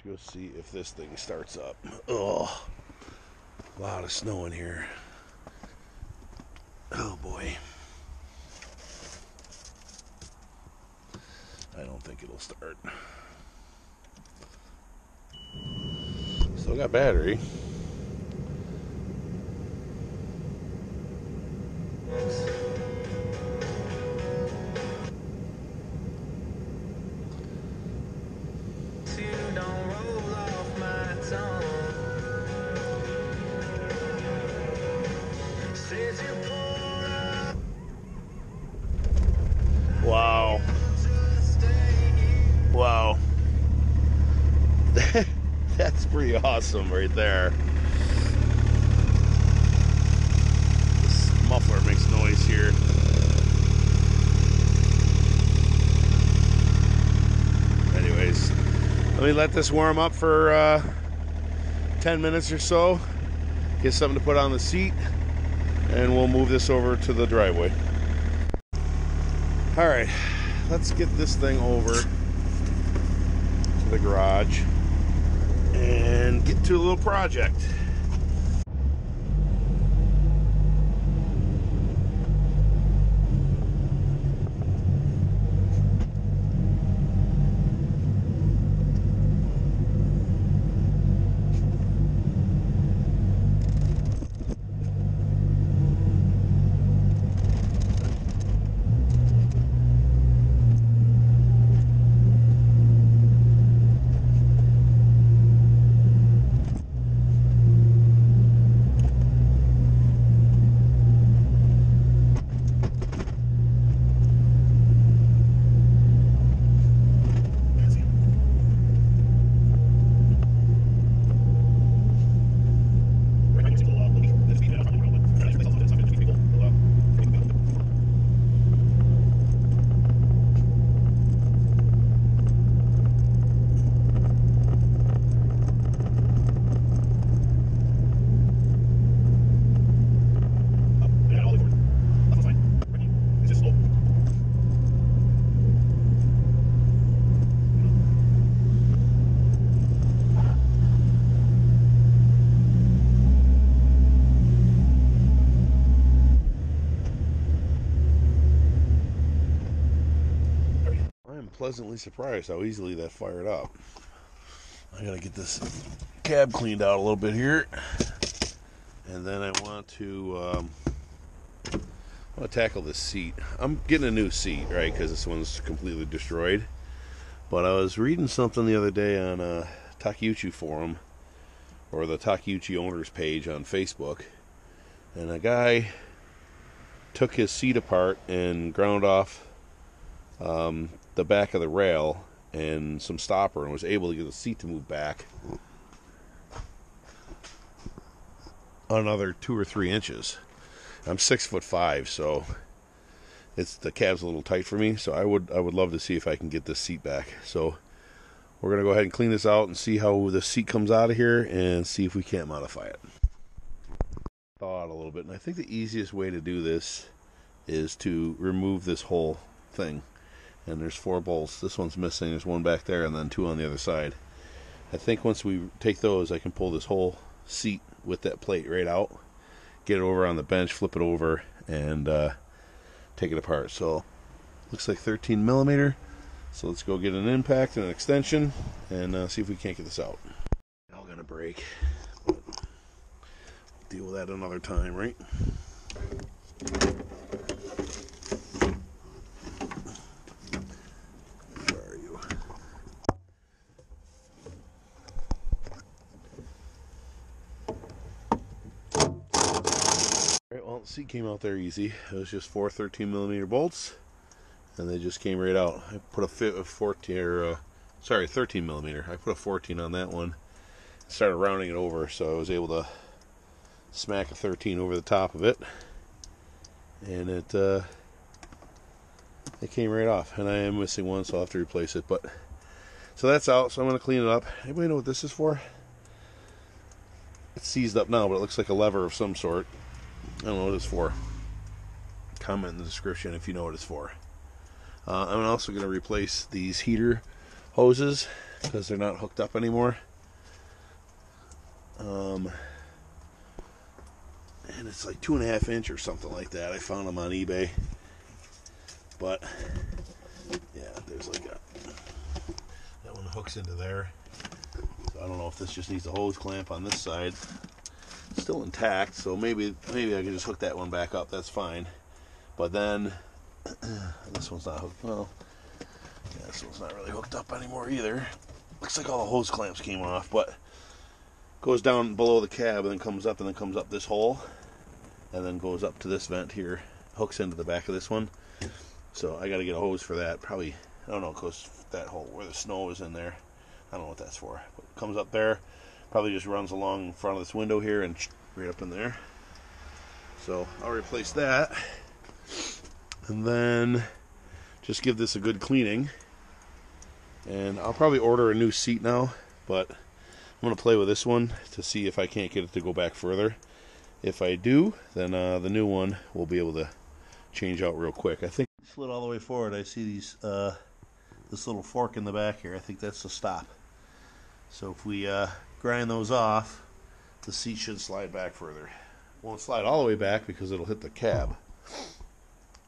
go see if this thing starts up. Oh, a lot of snow in here. Oh boy. I don't think it'll start. Still got battery. Wow. Wow. That's pretty awesome right there. This muffler makes noise here. Anyways, let me let this warm up for 10 minutes or so. Get something to put on the seat, and we'll move this over to the driveway. Alright, let's get this thing over to the garage and get to a little project. Pleasantly surprised how easily that fired up. I gotta get this cab cleaned out a little bit here, and then I want to tackle this seat. I'm getting a new seat, right, because this one's completely destroyed. But I was reading something the other day on a Takeuchi forum, or the Takeuchi owners page on Facebook, and a guy took his seat apart and ground off the back of the rail and some stopper, and was able to get the seat to move back another 2 or 3 inches. I'm 6'5", so the cab's a little tight for me. So I would love to see if I can get this seat back. So we're gonna go ahead and clean this out and see how the seat comes out of here, and see if we can't modify it. Thaw out a little bit, and I think the easiest way to do this is to remove this whole thing. And there's 4 bolts. This one's missing. There's 1 back there, and then 2 on the other side. I think once we take those, I can pull this whole seat with that plate right out, get it over on the bench, flip it over, and take it apart. So looks like 13 millimeter. So let's go get an impact and an extension and see if we can't get this out. All gonna break, but deal with that another time, right? Well, the seat came out there easy. It was just 4 13 millimeter bolts, and they just came right out. I put a 13 millimeter. I put a 14 on that one. Started rounding it over, so I was able to smack a 13 over the top of it, and it came right off. And I am missing one, so I'll have to replace it. But so that's out. So I'm going to clean it up. Anybody know what this is for? It's seized up now, but it looks like a lever of some sort. I don't know what it's for. Comment in the description if you know what it's for. I'm also going to replace these heater hoses because they're not hooked up anymore. And it's like 2.5 inch or something like that. I found them on eBay. But yeah, there's like that one hooks into there. So I don't know if this just needs a hose clamp on this side. It's still intact, so maybe I can just hook that one back up. That's fine. But then this one's not hooked. Well, yeah, this one's not really hooked up anymore either. Looks like all the hose clamps came off, but goes down below the cab and then comes up this hole, and then goes up to this vent here, hooks into the back of this one. So I got to get a hose for that. Probably, I don't know, because that hole where the snow is in there, I don't know what that's for. But it comes up there, probably just runs along in front of this window here and right up in there. So I'll replace that, and then just give this a good cleaning. And I'll probably order a new seat now, but I'm going to play with this one to see if I can't get it to go back further. If I do, then the new one will be able to change out real quick. I think slid all the way forward. I see these this little fork in the back here. I think that's the stop. So if we grind those off, the seat should slide back further. Won't slide all the way back because it'll hit the cab.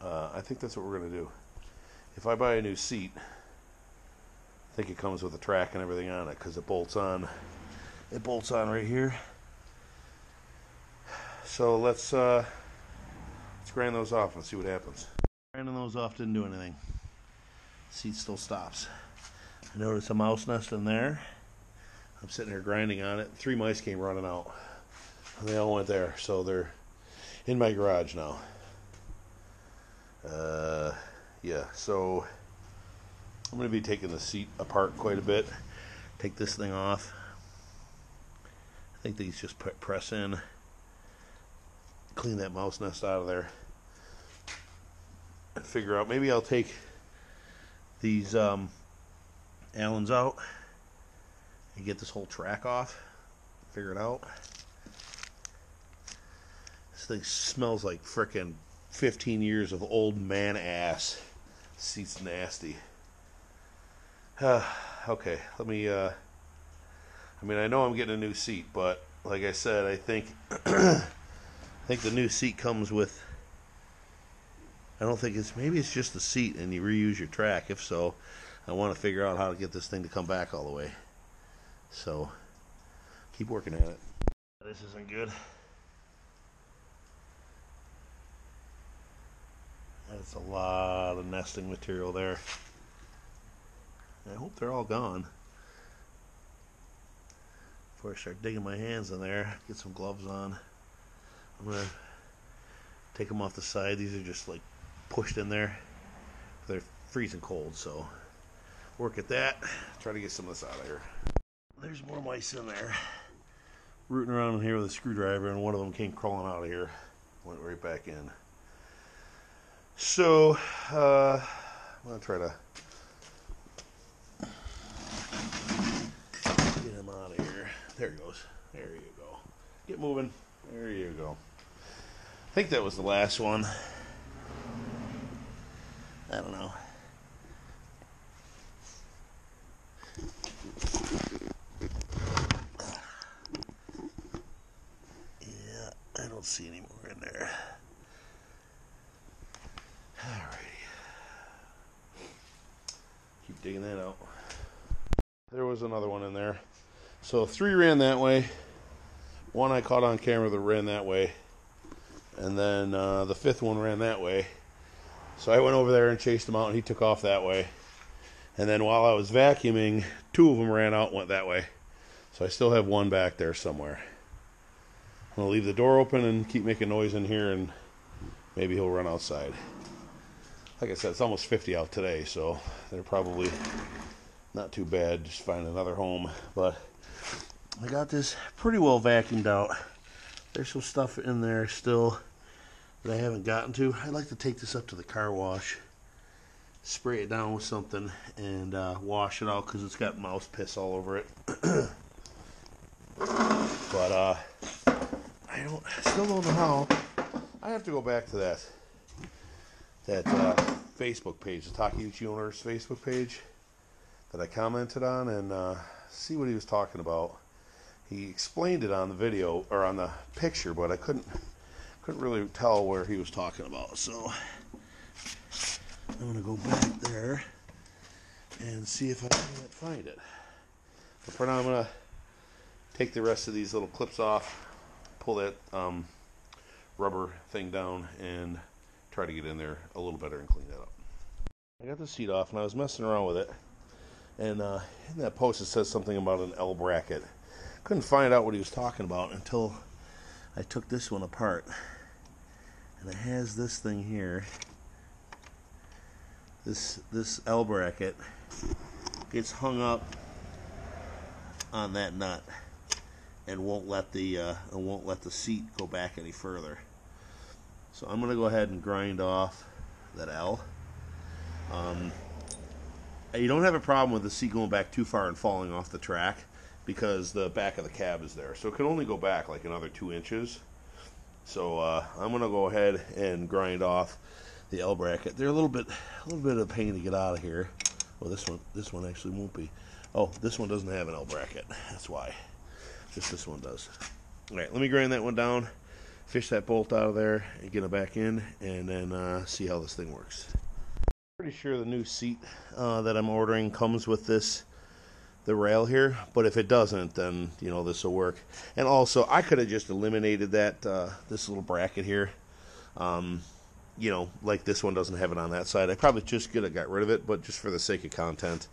I think that's what we're going to do. If I buy a new seat, I think it comes with a track and everything on it because it bolts on. It bolts on right here. So let's grind those off and see what happens. Grinding those off didn't do anything. Seat still stops. I noticed a mouse nest in there. I'm sitting here grinding on it. 3 mice came running out. And they all went there. So they're in my garage now. Yeah, so I'm going to be taking the seat apart quite a bit. Take this thing off. I think these just press in. Clean that mouse nest out of there. And figure out, maybe I'll take these Allens out and get this whole track off. Figure it out. This thing smells like frickin' 15 years of old man ass. Seat's nasty. Okay, let me, I mean, I know I'm getting a new seat, but like I said, I think I think the new seat comes with, I don't think it's, maybe it's just the seat and you reuse your track. If so, I want to figure out how to get this thing to come back all the way. So, keep working at it. This isn't good. That's a lot of nesting material there. I hope they're all gone before I start digging my hands in there. Get some gloves on. I'm going to take them off the side. These are just like pushed in there. They're freezing cold, so work at that. Try to get some of this out of here. There's more mice in there. Rooting around in here with a screwdriver, and one of them came crawling out of here. Went right back in. So, I'm going to try to get him out of here. There he goes. There you go. Get moving. There you go. I think that was the last one. I don't know. Yeah, I don't see any more in there. Alrighty. Keep digging that out. There was another one in there. So 3 ran that way. 1 I caught on camera that ran that way. And then the 5th one ran that way. So I went over there and chased him out, and he took off that way. And then while I was vacuuming, 2 of them ran out and went that way. So I still have 1 back there somewhere. I'm going to leave the door open and keep making noise in here, and maybe he'll run outside. Like I said, it's almost 50 out today, so they're probably not too bad. Just find another home. But I got this pretty well vacuumed out. There's some stuff in there still that I haven't gotten to. I'd like to take this up to the car wash, spray it down with something, and wash it out because it's got mouse piss all over it. But I still don't know how. I have to go back to that Facebook page, the Takeuchi Owners Facebook page. that I commented on and see what he was talking about. He explained it on the video or on the picture, but I couldn't really tell where he was talking about. So I'm gonna go back there and see if I can't find it. But for now, I'm gonna take the rest of these little clips off, pull that rubber thing down, and try to get in there a little better and clean that up. I got the seat off and I was messing around with it, and in that post it says something about an L bracket. Couldn't find out what he was talking about until I took this one apart, and it has this thing here. This L bracket gets hung up on that nut and won't let the seat go back any further. So I'm gonna go ahead and grind off that L. You don't have a problem with the seat going back too far and falling off the track because the back of the cab is there, so it can only go back like another 2 inches. So I'm gonna go ahead and grind off the L bracket. They're a little bit of a pain to get out of here. Well, this one actually won't be. Oh, this one doesn't have an L bracket. That's why. Just this one does. All right, let me grind that one down, fish that bolt out of there, and get it back in, and then see how this thing works. Pretty sure the new seat that I'm ordering comes with the rail here, but if it doesn't, then you know this will work. And also, I could have just eliminated that this little bracket here. You know, like this one doesn't have it on that side. I probably just could have got rid of it, but just for the sake of content,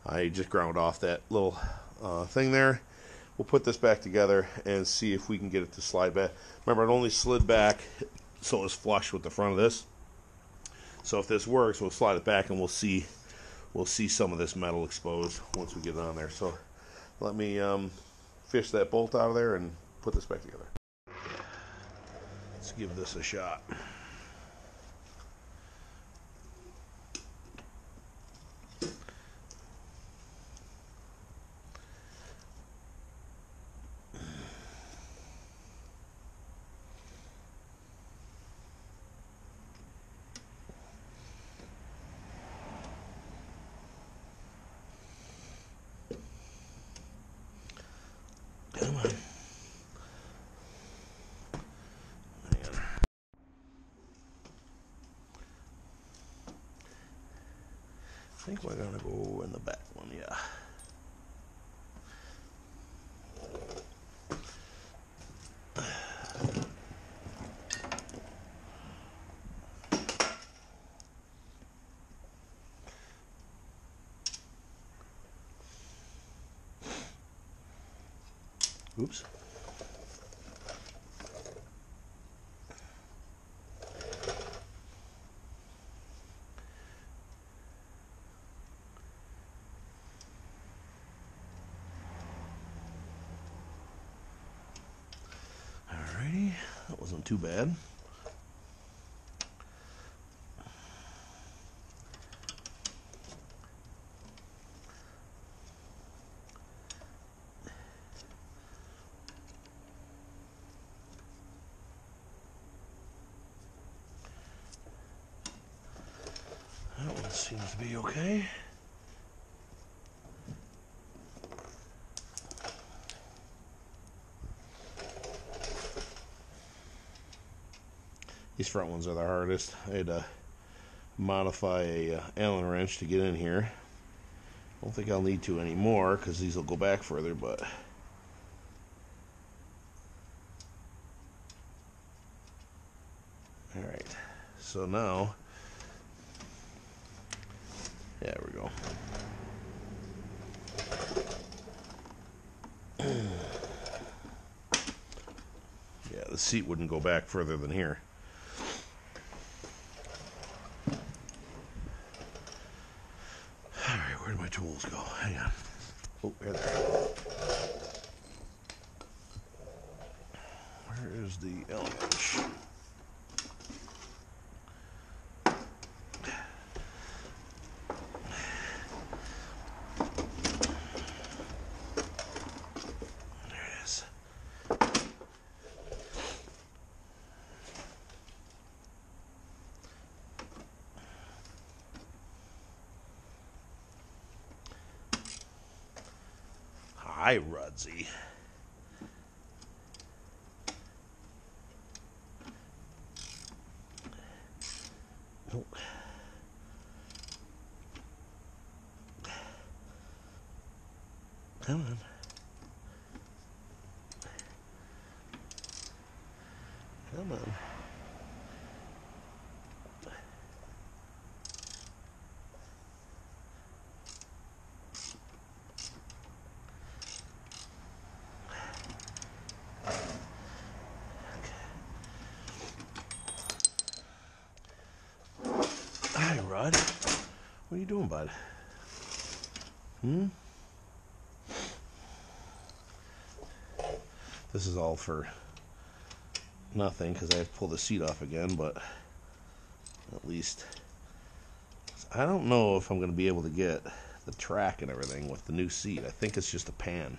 I just ground off that little thing there. We'll put this back together and see if we can get it to slide back. Remember, it only slid back so it was flush with the front of this. So if this works, we'll slide it back and we'll see some of this metal exposed once we get it on there. So let me fish that bolt out of there and put this back together. Let's give this a shot. Come on. I think we're gonna go in the back one, yeah. Oops. Alrighty, that wasn't too bad. That one seems to be okay. These front ones are the hardest. I had to modify a Allen wrench to get in here. I don't think I'll need to anymore because these will go back further, but alright, so now there we go. Yeah, the seat wouldn't go back further than here. Alright, where did my tools go? Hang on. Oh, there they are. Where is the Allen wrench? Hi, Rudsy. Oh. Come on. Come on. Hi, Rod. What are you doing, bud? This is all for nothing because I have to pull the seat off again, but at least I don't know if I'm going to be able to get the track and everything with the new seat. I think it's just a pan.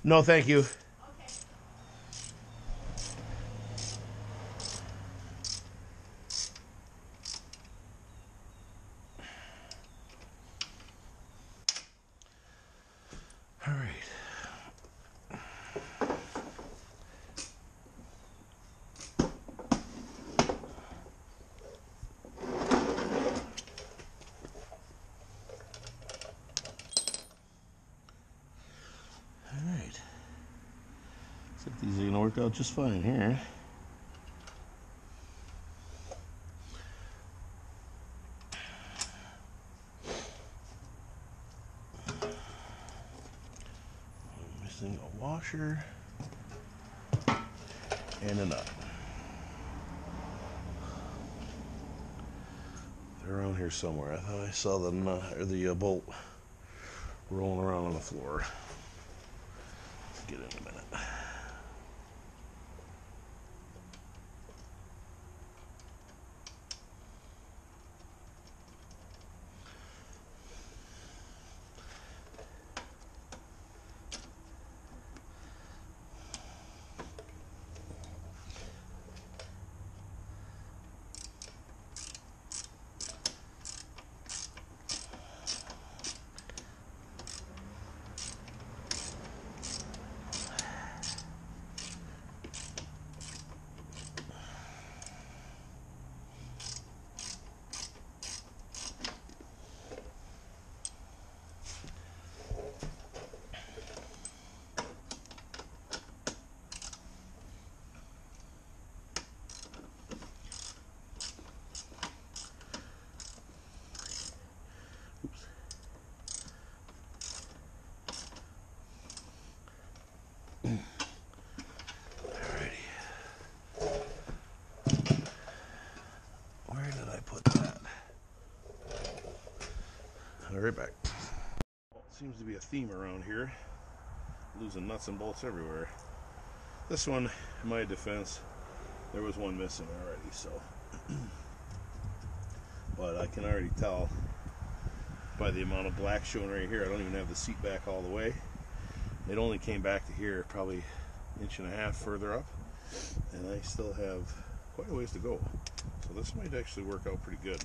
No, thank you. Okay. All right. All right. Looks like these are going to work out just fine here. I'm missing a washer and a nut. They're around here somewhere. I thought I saw the nut or the bolt rolling around on the floor. Get it in a minute. Where did I put that? All right, back. Well, seems to be a theme around here. Losing nuts and bolts everywhere. This one, in my defense, there was one missing already, so. But I can already tell by the amount of black showing right here, I don't even have the seat back all the way. It only came back to here, probably an inch and a half further up, and I still have quite a ways to go. So this might actually work out pretty good.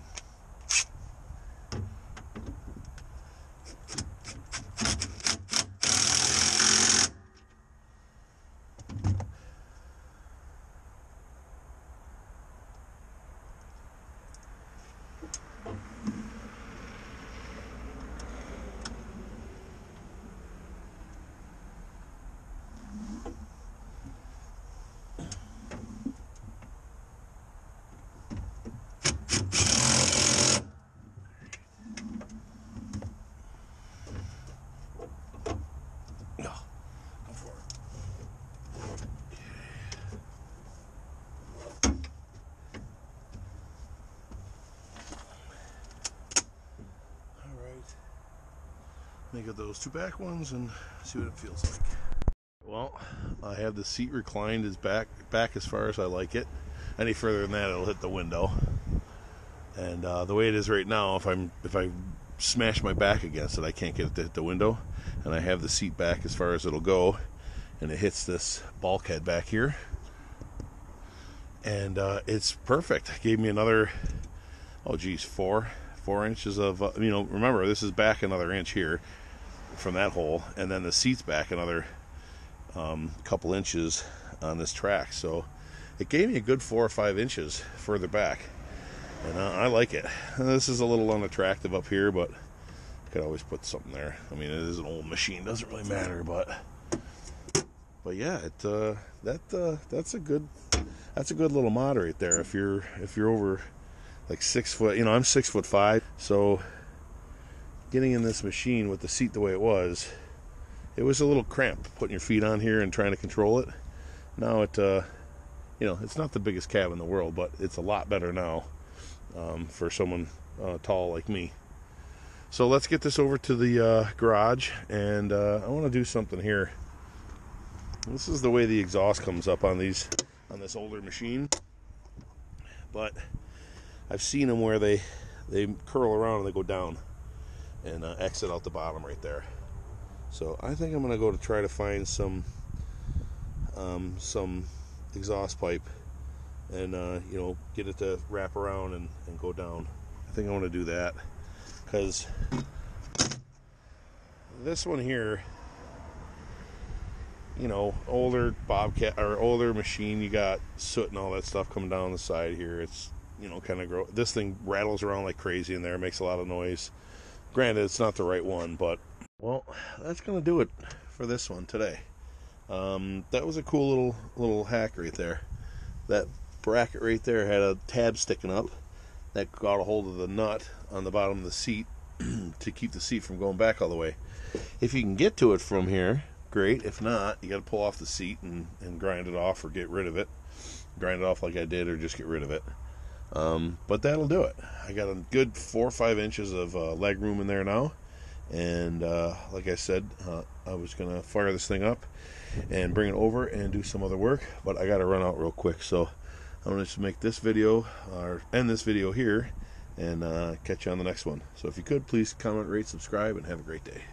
Make it those two back ones and see what it feels like. Well, I have the seat reclined as back as far as I like it. Any further than that, it'll hit the window. And the way it is right now, if I smash my back against it, I can't get it to hit the window. And I have the seat back as far as it'll go, and it hits this bulkhead back here. And it's perfect. It gave me another, 4 inches of, remember, this is back another inch here from that hole, and then the seat's back another couple inches on this track. So it gave me a good 4 or 5 inches further back, and I like it. And this is a little unattractive up here, but I could always put something there. I mean, it is an old machine, doesn't really matter, but yeah, that's a good little mod right there. If you're over like 6 foot, I'm 6'5", so getting in this machine with the seat the way it was a little cramped putting your feet on here and trying to control it. Now it's not the biggest cab in the world, but it's a lot better now for someone tall like me. So let's get this over to the garage, and I want to do something here. This is the way the exhaust comes up on this older machine, but I've seen them where they curl around and they go down and exit out the bottom right there. So I think I'm gonna go to try to find some exhaust pipe and get it to wrap around and go down. I think I want to do that, because this one here, older Bobcat or older machine, you got soot and all that stuff coming down the side here. It's kind of gross. This thing rattles around like crazy in there, makes a lot of noise. Granted, it's not the right one, but well, that's gonna do it for this one today. That was a cool little hack right there. That bracket right there had a tab sticking up that got a hold of the nut on the bottom of the seat to keep the seat from going back all the way. If you can get to it from here, great. If not, you got to pull off the seat and grind it off or get rid of it. Grind it off like I did, or just get rid of it. But that'll do it. I got a good 4 or 5 inches of leg room in there now, and like I said, I was gonna fire this thing up and bring it over and do some other work, but I gotta run out real quick, so I'm gonna just make this video or end this video here and catch you on the next one. So if you could, please comment, rate, subscribe, and have a great day.